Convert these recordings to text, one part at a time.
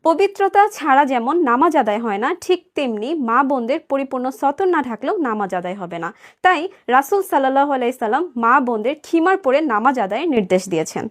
পবিত্রতা ছাড়া যেমন নামাজ আদায় হয় না, ঠিক তেমনি মা বোনদের পরিপূর্ণ সতর না ঢাকলেও নামাজ আদায় হবে না। তাই রাসূল সাল্লাল্লাহু আলাইহি সাল্লাম মা বোনদের খিমার পরে নামাজ আদায়ের নির্দেশ দিয়েছেন।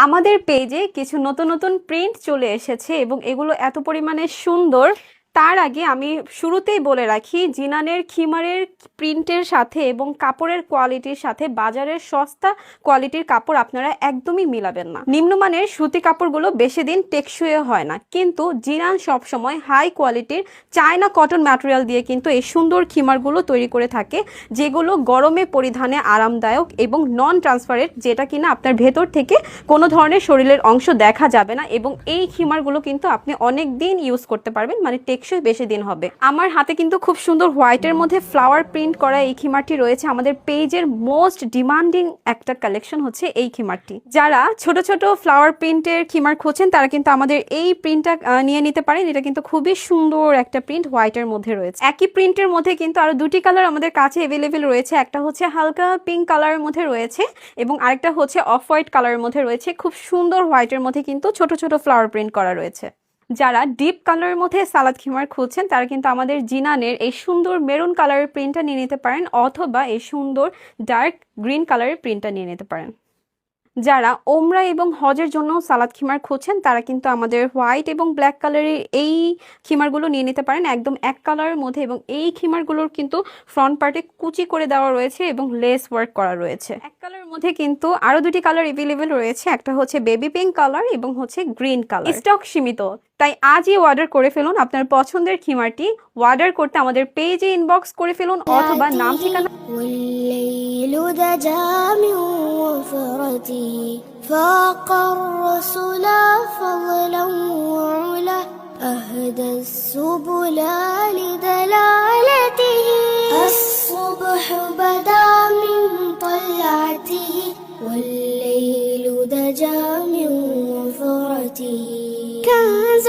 আমাদের পেজে কিছু নতুন নতুন প্রিন্ট চলে এসেছে এবং এগুলো এত পরিমাণে সুন্দর। তার আগে আমি শুরুতেই বলে রাখি, জিনানের খিমারের প্রিন্টের সাথে এবং কাপড়ের কোয়ালিটির সাথে বাজারের সস্তা কোয়ালিটির কাপড় আপনারা একদমই মিলাবেন না। নিম্নমানের সুতি কাপড়গুলো বেশি দিন টেকসই হয় না, কিন্তু জিনান সবসময় হাই কোয়ালিটির চায়না কটন ম্যাটেরিয়াল দিয়ে কিন্তু এই সুন্দর খিমারগুলো তৈরি করে থাকে, যেগুলো গরমে পরিধানে আরামদায়ক এবং নন ট্রান্সপারেন্ট, যেটা কিনা আপনার ভেতর থেকে কোনো ধরনের শরীরের অংশ দেখা যাবে না। এবং এই খিমারগুলো কিন্তু আপনি অনেক দিন ইউজ করতে পারবেন, মানে টেকসই বেশি দিন হবে। আমার হাতে কিন্তু খুব সুন্দর হোয়াইটের মধ্যে ফ্লাওয়ার প্রিন্ট করা এই খিমারটি রয়েছে। আমাদের পেজের মোস্ট ডিমান্ডিং একটা কালেকশন হচ্ছে এই খিমারটি। যারা ছোট ছোট ফ্লাওয়ার প্রিন্টের খিমার খুঁজছেন তারা কিন্তু আমাদের এই প্রিন্টটা নিয়ে নিতে পারেন। এটা কিন্তু খুবই সুন্দর একটা প্রিন্ট হোয়াইটের মধ্যে রয়েছে। একই প্রিন্টের মধ্যে কিন্তু আরো দুটি কালার আমাদের কাছে অ্যাভেলেবেল রয়েছে। একটা হচ্ছে হালকা পিঙ্ক কালারের মধ্যে রয়েছে এবং আরেকটা হচ্ছে অফ হোয়াইট কালারের মধ্যে রয়েছে। খুব সুন্দর হোয়াইটের মধ্যে কিন্তু ছোট ছোট ফ্লাওয়ার প্রিন্ট করা রয়েছে। যারা ডিপ কালারের মধ্যে সালাদ খিমার খুঁজছেন তারা কিন্তু আমাদের জিনানের এই সুন্দর মেরুন কালারের প্রিন্টটা নিয়ে নিতে পারেন, অথবা এই সুন্দর ডার্ক গ্রিন কালারের প্রিন্টটা নিয়ে নিতে পারেন। যারা ওমরা এবং হজের জন্য সালাদ খিমার খুঁজছেন তারা কিন্তু আমাদের হোয়াইট এবং ব্ল্যাক কালারের এই খিমারগুলো নিয়ে নিতে পারেন, একদম এক কালারের মধ্যে। এবং এই খিমারগুলোর কিন্তু ফ্রন্ট পার্টে কুচি করে দেওয়া রয়েছে এবং লেস ওয়ার্ক করা রয়েছে। এক কালারের মধ্যে কিন্তু আরো দুটি কালার অ্যাভেলেবেল রয়েছে, একটা হচ্ছে বেবি পিঙ্ক কালার এবং হচ্ছে গ্রিন কালার। স্টক সীমিত, তাই আজই অর্ডার করে ফেলুন আপনার পছন্দের খিমারটি। অর্ডার করতে আমাদের পেজে ইনবক্স করে ফেলুন, অথবা নাম ঠিকানা فاق الرسل فضلا وعلا أهدى السبل لدلالته الصبح بدا من طلعته والليل دجى من وفرته كنز